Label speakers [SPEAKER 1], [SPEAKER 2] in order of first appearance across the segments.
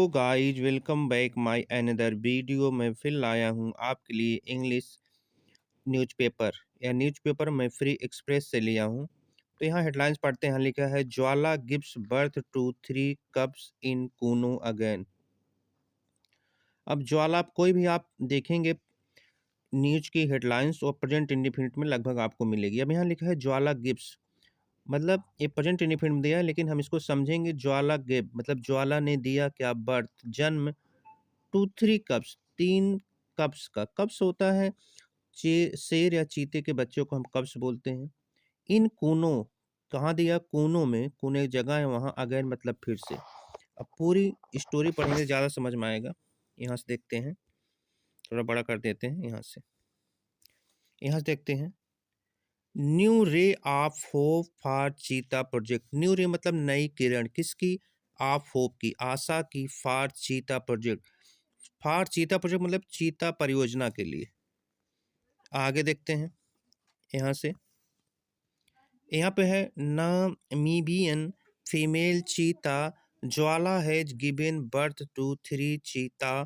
[SPEAKER 1] Guys, welcome back my another video. मैं फिर लाया हूँ आपके लिए इंग्लिश न्यूज़पेपर। यह न्यूज़पेपर मैं फ्री एक्सप्रेस से लिया हूँ। तो यहाँ हेडलाइंस पढ़ते हैं। यहाँ लिखा है Jwala gives birth to 3 cubs in Kuno again. अब ज्वाला कोई भी आप देखेंगे न्यूज की हेडलाइंस और प्रेजेंट इंडिफिनिट में लगभग आपको मिलेगी। अब यहाँ लिखा है ज्वाला गिव्स, मतलब ये प्रेजेंट इंडिफिनिट दिया है, लेकिन हम इसको समझेंगे ज्वाला गिव मतलब ज्वाला ने दिया क्या, बर्थ, जन्म, टू 3 कप्स, 3 कप्स का कप्स होता है शेर या चीते के बच्चों को हम कप्स बोलते हैं। इन कूनो कहाँ दिया, कूनो में, कूनो एक जगह है वहाँ, अगेन मतलब फिर से। अब पूरी स्टोरी पढ़ेंगे ज़्यादा समझ में आएगा। यहाँ से देखते हैं, थोड़ा बड़ा कर देते हैं। यहाँ से देखते हैं। New ray of hope for चीता प्रोजेक्ट। न्यू रे मतलब नई किरण, किसकी, ऑफ होप की, आशा की, फॉर चीता प्रोजेक्ट। फॉर चीता प्रोजेक्ट मतलब चीता परियोजना के लिए। आगे देखते हैं। यहाँ से यहाँ पे है नामीबियन फीमेल चीता ज्वाला हैज गिवन बर्थ टू 3 चीता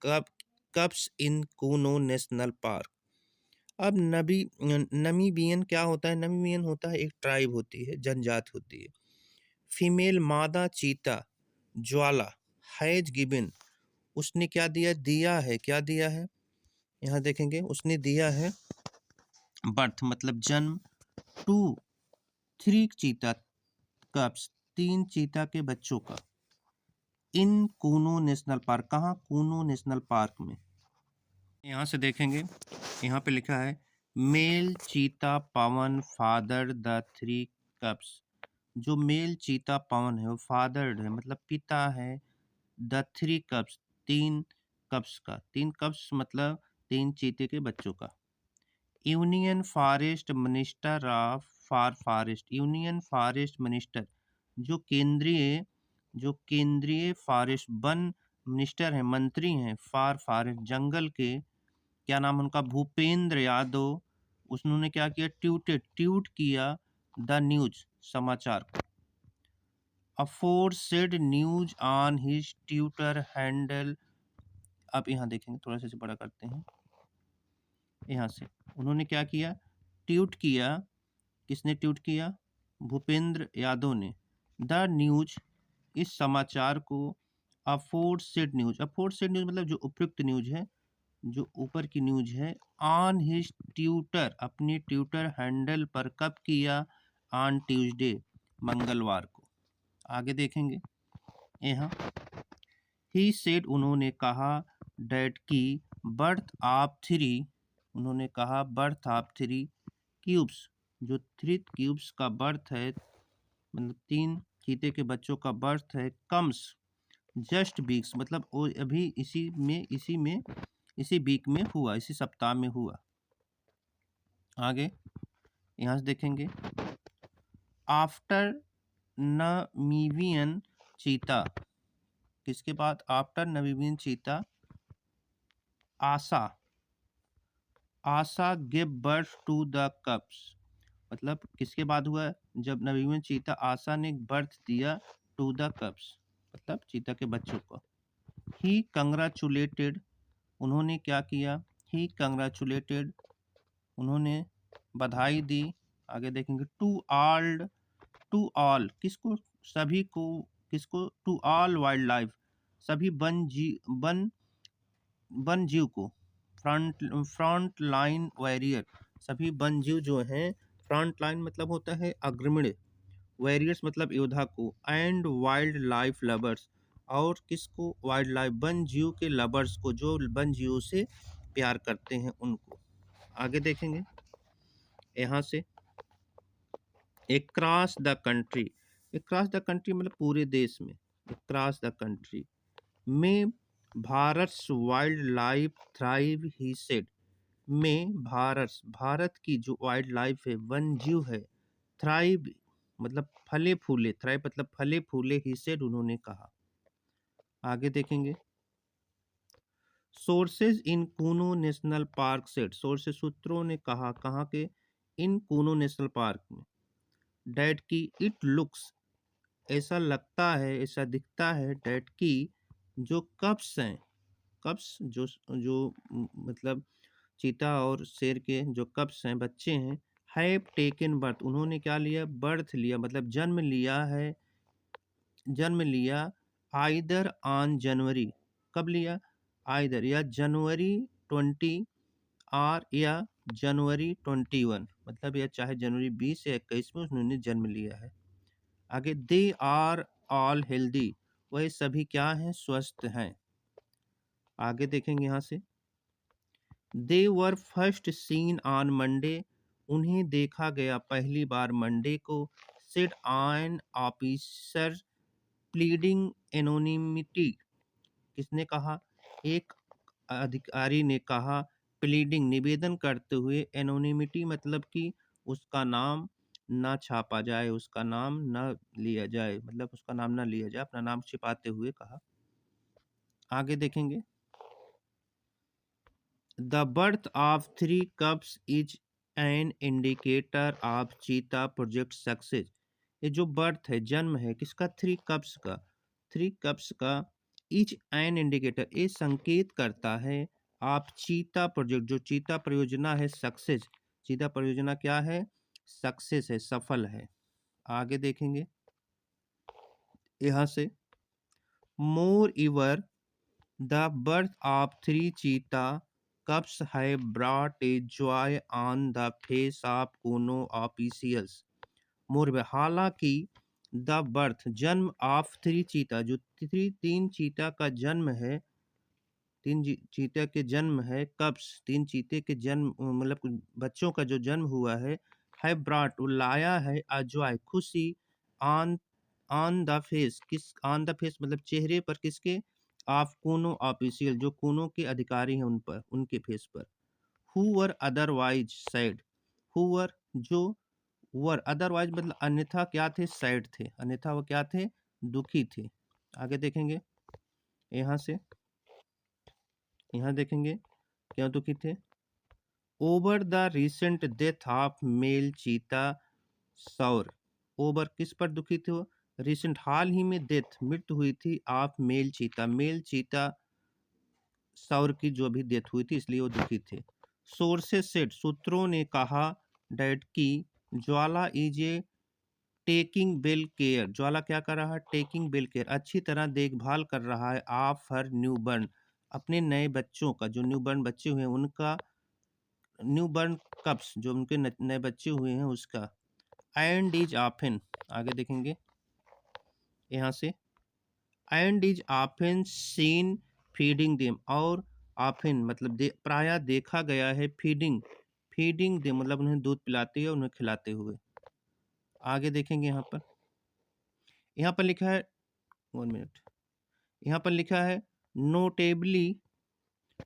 [SPEAKER 1] cups in Kuno national park. अब नमीबियन क्या होता है, नमीबियन होता है एक ट्राइब होती है, जनजाति होती है। फीमेल मादा चीता ज्वाला, हैज गिवन उसने क्या दिया, दिया है, क्या दिया है, यहाँ देखेंगे, उसने दिया है बर्थ मतलब जन्म, टू 3 चीता कप्स 3 चीता के बच्चों का, इन कूनो नेशनल पार्क, कहाँ, कूनो नेशनल पार्क में। यहाँ से देखेंगे, यहाँ पे लिखा है मेल चीता पवन फादर द 3 कप्स। जो मेल चीता पवन है वो फादर्ड है मतलब पिता है, द 3 कप्स 3 कप्स का, 3 कप्स मतलब 3 चीते के बच्चों का। Union forest minister of for forest, union forest minister जो केंद्रीय फॉरेस्ट वन मिनिस्टर हैं, मंत्री हैं, फॉर फॉरेस्ट जंगल के, क्या नाम उनका, भूपेंद्र यादव। उन्होंने क्या किया, ट्यूट किया द न्यूज समाचार को, aforesaid news on his Twitter handle. अब यहाँ देखेंगे, थोड़ा सा बड़ा करते हैं। यहाँ से उन्होंने क्या किया, ट्वीट किया, किसने ट्वीट किया, भूपेंद्र यादव ने, द न्यूज इस समाचार को, अफोरसेड न्यूज मतलब जो उपयुक्त न्यूज है, जो ऊपर की न्यूज है, ऑन हिज ट्विटर अपने ट्विटर हैंडल पर, कब किया, ऑन ट्यूसडे मंगलवार को। आगे देखेंगे। यहाँ ही सेड उन्होंने कहा, डेट की बर्थ ऑफ 3, उन्होंने कहा बर्थ ऑफ 3 क्यूब्स, जो 3 क्यूब्स का बर्थ है मतलब 3 चीते के बच्चों का बर्थ है, कम्स जस्ट वीक्स मतलब वो अभी इसी वीक में हुआ, इसी सप्ताह में हुआ। आगे यहाँ से देखेंगे। आफ्टर नमीबियन चीता, किसके बाद, after Namibian cheetah Asha give birth to the cubs, मतलब किसके बाद हुआ, जब नमीबियन चीता आशा ने बर्थ दिया टू द कप्स मतलब चीता के बच्चों को। ही कंग्रेचुलेटेड, उन्होंने क्या किया, ही कंग्रेचुलेटेड उन्होंने बधाई दी। आगे देखेंगे। टू ऑल किसको, सभी को, किसको, टू ऑल वाइल्ड लाइफ सभी वन जीव को, फ्रंट लाइन वॉरियर सभी वन जीव जो हैं, फ्रंट लाइन मतलब होता है अग्रणी, वॉरियर्स मतलब योद्धा को, एंड वाइल्ड लाइफ लवर्स और किसको, वाइल्ड लाइफ वन जीव के लवर्स को, जो वन जीव से प्यार करते हैं उनको। आगे देखेंगे। यहाँ से across the country, across the country मतलब पूरे देश में, अक्रॉस द कंट्री में Bharat wild life thrive he said, में भारत की जो वाइल्ड लाइफ है, वन जीव है, थ्राइव मतलब फले फूले, थ्राइव मतलब फले फूले, ही सेड उन्होंने कहा। आगे देखेंगे। Sources in Kuno national park said, sources सूत्रों ने कहा, कहाँ के, इन कूनो नेशनल पार्क में, डैट की इट लुक्स ऐसा लगता है, ऐसा दिखता है, डैट की जो कप्स हैं, कप्स जो जो मतलब चीता और शेर के जो कप्स हैं, बच्चे हैं, हैव टेकन बर्थ, उन्होंने क्या लिया? बर्थ लिया, मतलब जन्म लिया है, जन्म लिया आइदर ऑन जनवरी, कब लिया? आइदर या जनवरी 20 आर या जनवरी 21, मतलब या चाहे जनवरी 20 या 21 में उन्होंने जन्म लिया है। आगे दे आर ऑल हेल्दी, वह सभी क्या हैं? स्वस्थ हैं। आगे देखेंगे यहाँ से, they were first seen on Monday, उन्हें देखा गया पहली बार मंडे को, said on officer pleading anonymity, किसने कहा? एक अधिकारी ने कहा, प्लीडिंग निवेदन करते हुए, एनोनिमिटी मतलब कि उसका नाम ना छापा जाए, उसका नाम ना लिया जाए, मतलब उसका नाम ना लिया जाए, अपना नाम छिपाते हुए कहा। आगे देखेंगे, the birth of 3 cups is an indicator of चीता प्रोजेक्ट सक्सेस, ये जो बर्थ है, जन्म है किसका? 3 कप्स का, 3 कप्स का, इच एन इंडिकेटर, ये संकेत करता है, आप चीता प्रोजेक्ट, जो चीता परियोजना है, सक्सेस, चीता परियोजना क्या है? सक्सेस है, सफल है। आगे देखेंगे यहाँ से, मोर इवर द बर्थ ऑफ 3 चीता cubs have brought a joy on the face of Kuno officials. Morbe, हालांकि द बर्थ, जन्म, ऑफ 3 चीता, जो 3 चीता का जन्म है, चीता के जन्म है, कब्स, 3 चीते के जन्म, मतलब कुछ बच्चों का जो जन्म हुआ है ब्रॉट, लाया है, अजॉय, खुशी, ऑन ऑन द फेस, किस? ऑन द फेस मतलब चेहरे पर, किसके? ऑफ कूनो ऑफिशियल, जो कूनो के अधिकारी हैं, उन पर, उनके फेस पर। Who were otherwise sad, who were, जो वर अदरवाइज मतलब अन्यथा क्या थे? सैड थे, अन्यथा वो क्या थे? दुखी थे। आगे देखेंगे यहाँ से, यहाँ देखेंगे क्या दुखी थे? Over the recent death of male चीता सौर, ओवर किस पर दुखी थे वो? रिसेंट, हाल ही में, डेथ, मृत्यु हुई थी, ऑफ मेल चीता, मेल चीता सौर की जो अभी डेथ हुई थी, इसलिए वो दुखी थे। सोर्सेस सेड, सूत्रों ने कहा, डैट की Jwala is a taking well care, Jwala क्या कर रहा है? टेकिंग वेल केयर, अच्छी तरह देखभाल कर रहा है, ऑफ हर न्यू बर्न, अपने नए बच्चों का, जो न्यू बर्न बच्चे हुए हैं उनका, न्यू बर्न कप्स, जो उनके नए बच्चे हुए हैं उसका। एंड इज ऑफन, आगे देखेंगे यहाँ से, and is often seen feeding them, और ऑफन मतलब प्रायः देखा गया है, फीडिंग, फीडिंग देम मतलब उन्हें दूध पिलाते हुए, उन्हें खिलाते हुए। आगे देखेंगे यहाँ पर लिखा है, 1 मिनट, यहाँ पर लिखा है, नोटेबली,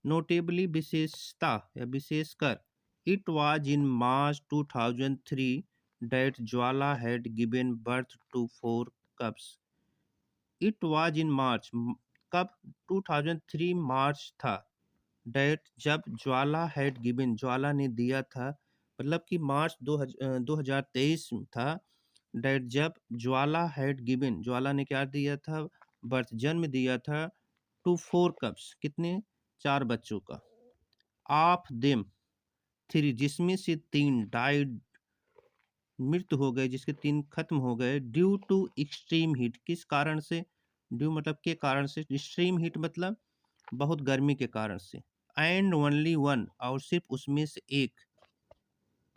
[SPEAKER 1] नोटेबली विशेषता या विशेषकर, it was in March 2003 that Jwala had given birth to 4 cubs. It was in March, कब? 2003 मार्च था, डेट जब ज्वाला हैड गिवन, ज्वाला ने दिया था, मतलब कि मार्च 2023 था, डेट जब ज्वाला हैड गिवन, ज्वाला ने क्या दिया था? बर्थ, जन्म दिया था, टू 4 कप्स, कितने? 4 बच्चों का, ऑफ देम 3, जिसमें से 3 डाइड, मृत्यु हो गए, जिसके 3 खत्म हो गए, ड्यू टू एक्सट्रीम हीट, किस कारण से? ड्यू मतलब के कारण से, एक्सट्रीम हीट मतलब बहुत गर्मी के कारण से। एंड ओनली वन, और सिर्फ उसमें से एक,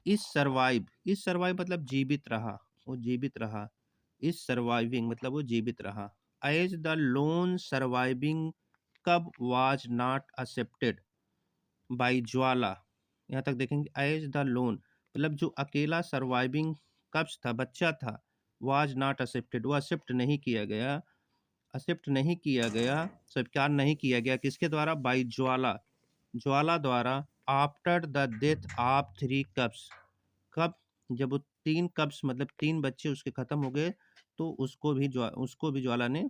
[SPEAKER 1] इस सर्वाइव, इस सर्वाइव मतलब जीवित रहा, वो जीवित रहा, इस सर्वाइविंग मतलब वो जीवित रहा, एज द लोन सर्वाइविंग कब वाज नॉट एक्सेप्टेड बाई ज्वाला, यहाँ तक देखेंगे, एज द लोन मतलब जो अकेला सर्वाइविंग कब्ज था, बच्चा था, वाज नॉट एक्सेप्टेड, वो एक्सेप्ट नहीं किया गया, एक्सेप्ट नहीं किया गया, स्वीकार नहीं किया गया, किसके द्वारा? बाई ज्वाला, ज्वाला द्वारा, आफ्टर द डेथ ऑफ 3 कब्स, कब? जब वो 3 कब्स मतलब 3 बच्चे उसके खत्म हो गए, तो उसको भी ज्वाला ने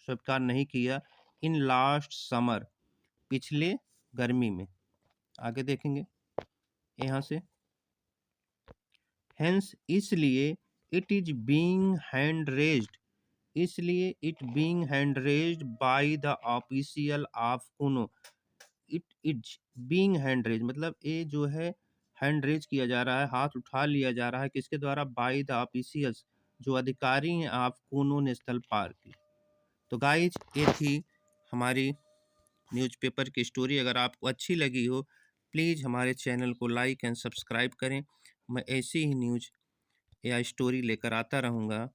[SPEAKER 1] स्वीकार नहीं किया, इन लास्ट समर, पिछले गर्मी में। आगे देखेंगे यहाँ से, हेंस इसलिए, it is being hand raised, इसलिए it being hand raised by the official of Kuno. It being hand raise मतलब ये जो है हैंड रेज किया जा रहा है, हाथ उठा लिया जा रहा है किसके द्वारा? बाय द ऑफिशियल्स, जो अधिकारी हैं आप कूनो नेशनल पार्क की। तो गाइज ये थी हमारी न्यूज़पेपर की स्टोरी। अगर आपको अच्छी लगी हो प्लीज़ हमारे चैनल को लाइक एंड सब्सक्राइब करें। मैं ऐसी ही न्यूज़ या स्टोरी लेकर आता रहूँगा।